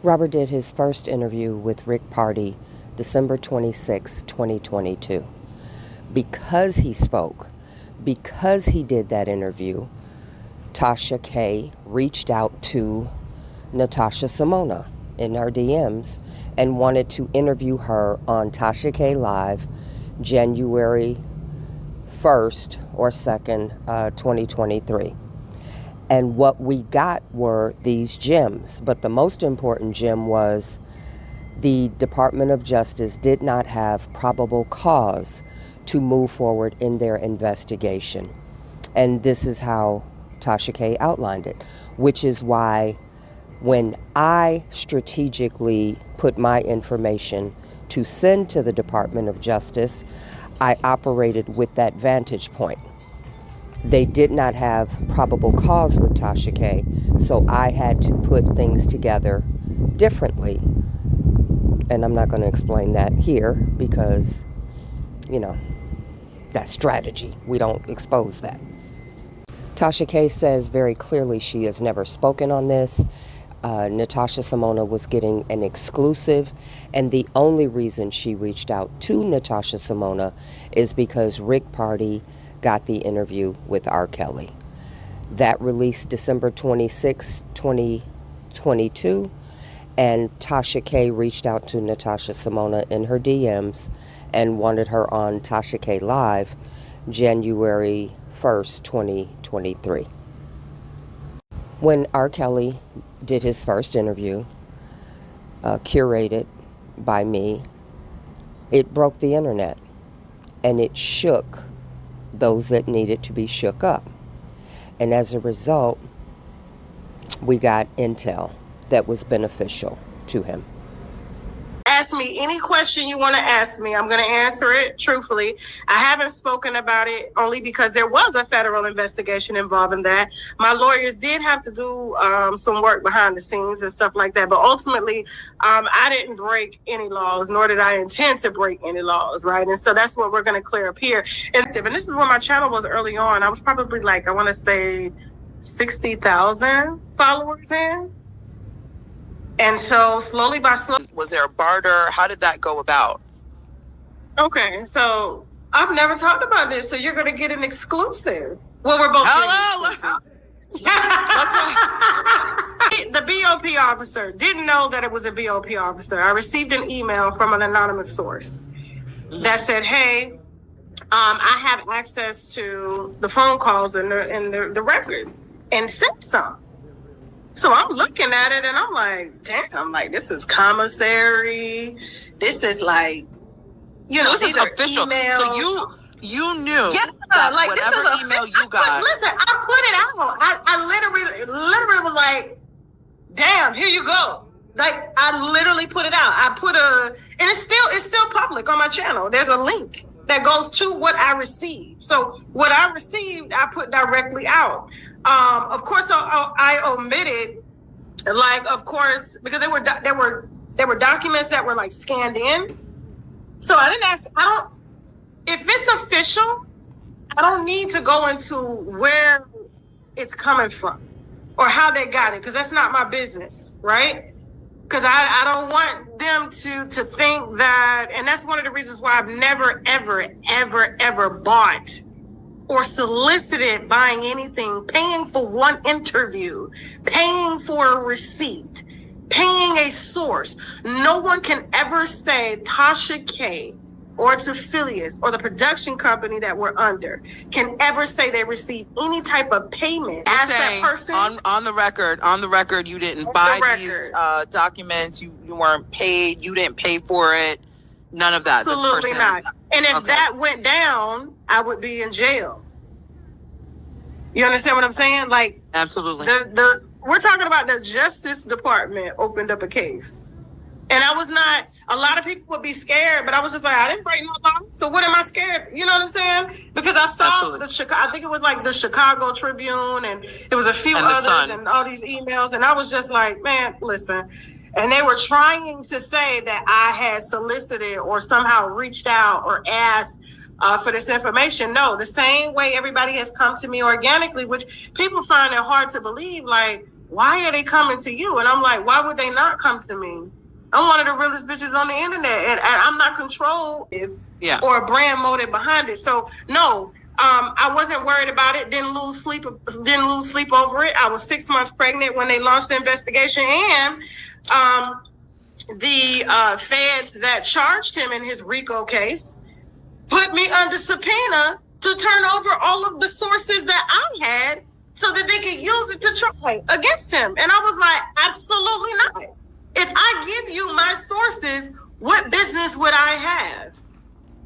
Robert did his first interview with Rick Party December 26, 2022. Because he spoke, because he did that interview, Tasha K reached out to Natasha Simona in her DMs and wanted to interview her on Tasha K Live January 1st or 2nd, 2023. And what we got were these gems. But the most important gem was the Department of Justice did not have probable cause to move forward in their investigation. And this is how Tasha K outlined it, which is why when I strategically put my information to send to the Department of Justice, I operated with that vantage point. They did not have probable cause with Tasha K, so I had to put things together differently. And I'm not going to explain that here because, that's strategy. We don't expose that. Tasha K says very clearly she has never spoken on this. Natasha Simona was getting an exclusive, and the only reason she reached out to Natasha Simona is because Rick Party got the interview with R. Kelly. That released December 26, 2022, and Tasha K reached out to Natasha Simona in her DMs and wanted her on Tasha K Live January 1st, 2023. When R. Kelly did his first interview, curated by me, it broke the internet and it shook those that needed to be shook up. And as a result, we got intel that was beneficial to him. Ask me any question you want to ask me. I'm going to answer it truthfully. I haven't spoken about it only because there was a federal investigation involving that. My lawyers did have to do some work behind the scenes and stuff like that. But ultimately, I didn't break any laws, nor did I intend to break any laws, right? And so that's what we're going to clear up here. And this is when my channel was early on. I was probably I want to say 60,000 followers in. And so slowly by slowly. Was there a barter? How did that go about? Okay, so I've never talked about this, so you're going to get an exclusive. Well, we're both The BOP officer didn't know that it was a BOP officer. I received an email from an anonymous source that said, hey, I have access to the phone calls and the records and sent some. So I'm looking at it and I'm like, damn, this is commissary. This is so this is official. Emails. So you knew that whatever this is email you got. Listen, I put it out. I literally was like, damn, here you go. I literally put it out. And it's still public on my channel. There's a link that goes to what I received. So what I received, I put directly out. Of course, I omitted, of course, because there were documents that were scanned in. So I didn't ask. If it's official, I don't need to go into where it's coming from or how they got it, because that's not my business, right? Because I don't want them to think that, and that's one of the reasons why I've never, ever, ever, ever bought or solicited buying anything, paying for one interview, paying for a receipt, paying a source. No one can ever say Tasha K or its affiliates or the production company that we're under can ever say they received any type of payment as that person. On the record, you didn't buy these documents. You weren't paid. You didn't pay for it. None of that. Absolutely not. And if that went down, I would be in jail. You understand what I'm saying? Absolutely. We're talking about the Justice Department opened up a case. And I was not, a lot of people would be scared, but I was just I didn't break no law. So what am I scared? You know what I'm saying? Because I saw I think it was the Chicago Tribune, and it was a few others and all these emails. And I was just man, listen. And they were trying to say that I had solicited or somehow reached out or asked for this information. No, the same way everybody has come to me organically, which people find it hard to believe. why are they coming to you? And I'm like, why would they not come to me? I'm one of the realest bitches on the internet, and I'm not controlled or brand molded behind it. So no, I wasn't worried about it. Didn't lose sleep over it. I was 6 months pregnant when they launched the investigation, and the feds that charged him in his RICO case put me under subpoena to turn over all of the sources that I had so that they could use it to try against him. And I was like, absolutely not. If I give you my sources, what business would I have?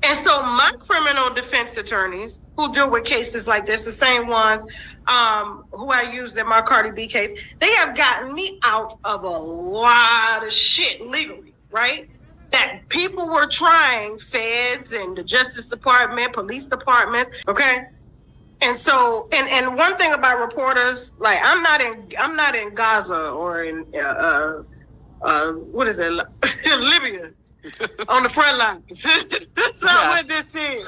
And so my criminal defense attorneys who deal with cases like this, the same ones who I used in my Cardi B case, they have gotten me out of a lot of shit legally, right? That people were trying, feds and the Justice Department, police departments, okay? And so, and one thing about reporters, like I'm not in Gaza or in what is it, Libya, on the front lines. That's not what this is. Right.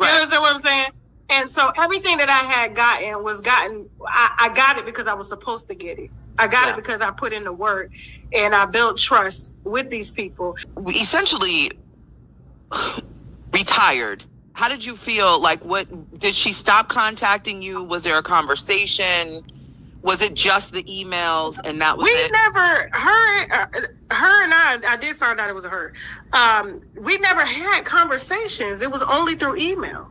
You understand what I'm saying? And so everything that I had gotten, I got it because I was supposed to get it. I got it because I put in the work and I built trust with these people. We essentially retired. How did you feel? Like, what did she stop contacting you? Was there a conversation? Was it just the emails and that was it? Her and I did find out it was her. We never had conversations. It was only through email.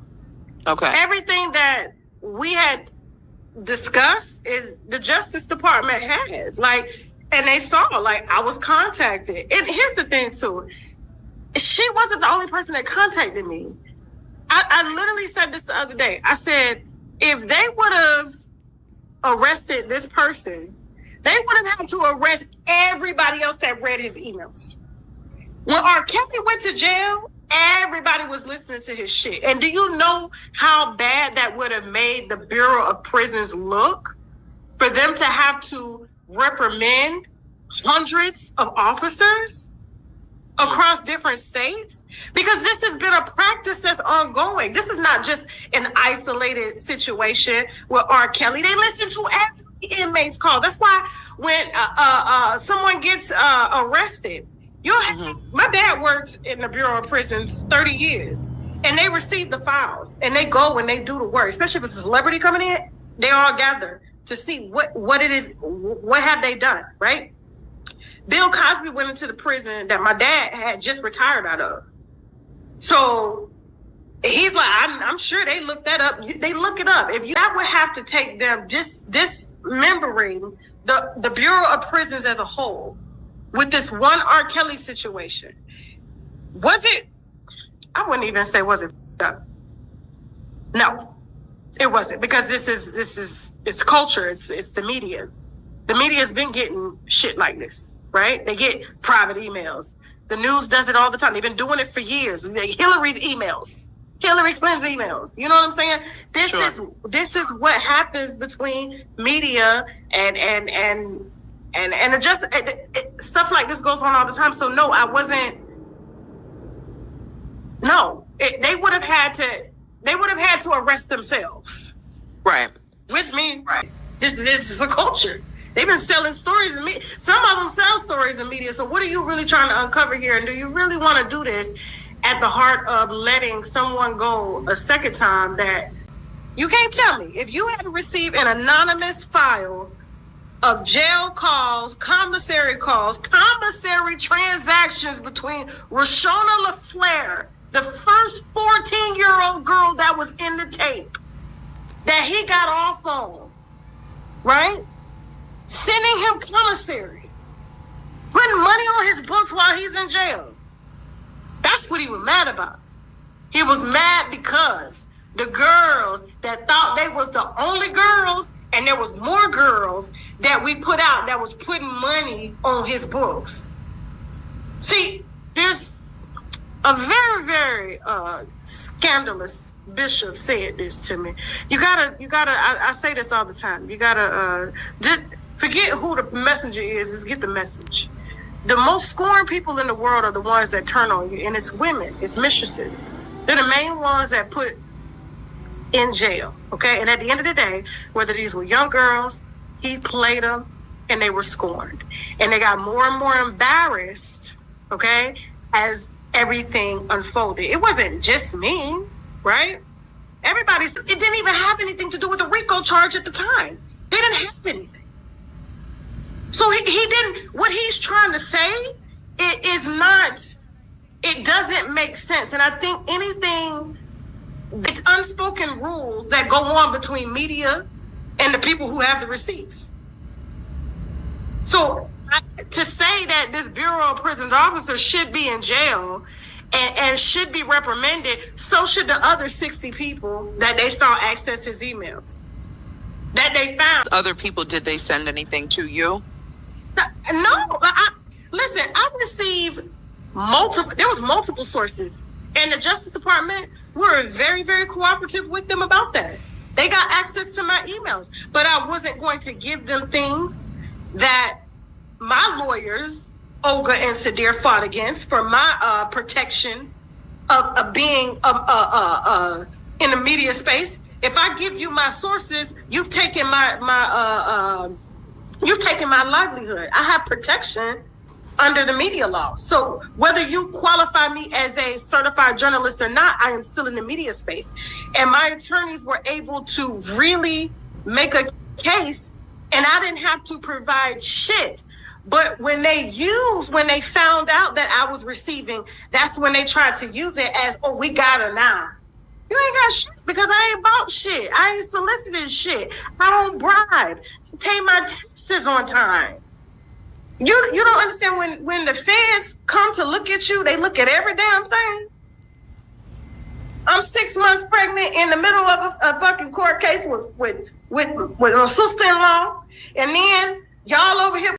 Okay. Everything that we had discussed is the Justice Department has. Like, and they saw, like, I was contacted. And here's the thing, too. She wasn't the only person that contacted me. I literally said this the other day. I said, if they would have arrested this person, they would have had to arrest everybody else that read his emails. When R. Kelly went to jail, everybody was listening to his shit. And do you know how bad that would have made the Bureau of Prisons look? For them to have to reprimand hundreds of officers across different states? Because this has been a practice that's ongoing. This is not just an isolated situation with R. Kelly. They listen to every inmate's calls. That's why when someone gets arrested, my dad worked in the Bureau of Prisons 30 years, and they receive the files, and they go and they do the work. Especially if it's a celebrity coming in, they all gather to see what it is, what have they done, right? Bill Cosby went into the prison that my dad had just retired out of. So he's like, I'm sure they looked that up. They look it up. That would have to take them dismembering the Bureau of Prisons as a whole with this one R. Kelly situation. Was it? I wouldn't even say was it up. No, it wasn't, because this is it's culture. It's the media. The media's been getting shit like this. Right? They get private emails. The news does it all the time. They've been doing it for years. Hillary's emails, Hillary Clinton's emails. You know what I'm saying? This is what happens between media and it just stuff like this goes on all the time. So no, I wasn't. No, they would have had to arrest themselves. Right. With me. Right. This is a culture. They've been selling stories in media. Some of them sell stories in media. So what are you really trying to uncover here? And do you really want to do this at the heart of letting someone go a second time that you can't tell me? If you had received an anonymous file of jail calls, commissary transactions between Rashona LaFleur, the first 14-year-old girl that was in the tape, that he got off on, right? Sending him commissary, putting money on his books while he's in jail. That's what he was mad about. He was mad because the girls that thought they was the only girls, and there was more girls that we put out that was putting money on his books. See, there's a very, very scandalous bishop said this to me. You gotta, I say this all the time. You gotta, forget who the messenger is, just get the message. The most scorned people in the world are the ones that turn on you, and it's women, it's mistresses. They're the main ones that put in jail, okay? And at the end of the day, whether these were young girls, he played them, and they were scorned. And they got more and more embarrassed, okay, as everything unfolded. It wasn't just me, right? It didn't even have anything to do with the RICO charge at the time. They didn't have anything. So he didn't, what he's trying to say, it doesn't make sense. And I think anything, it's unspoken rules that go on between media and the people who have the receipts. So to say that this Bureau of Prisons officer should be in jail and should be reprimanded, so should the other 60 people that they saw access his emails, that they found. Other people, did they send anything to you? No. Listen, I received there was multiple sources, and the Justice Department were very, very cooperative with them about that. They got access to my emails, but I wasn't going to give them things that my lawyers, Olga and Sadir, fought against for my protection of being in the media space. If I give you my sources, you've taken my livelihood. I have protection under the media law. So whether you qualify me as a certified journalist or not, I am still in the media space. And my attorneys were able to really make a case, and I didn't have to provide shit. But when they found out that I was receiving, that's when they tried to use it as, oh, we got her now. You ain't got shit, because I ain't bought shit. I ain't solicited shit. I don't bribe. I pay my taxes on time. You don't understand, when the feds come to look at you, they look at every damn thing. I'm 6 months pregnant in the middle of a fucking court case with my sister-in-law, and then y'all over here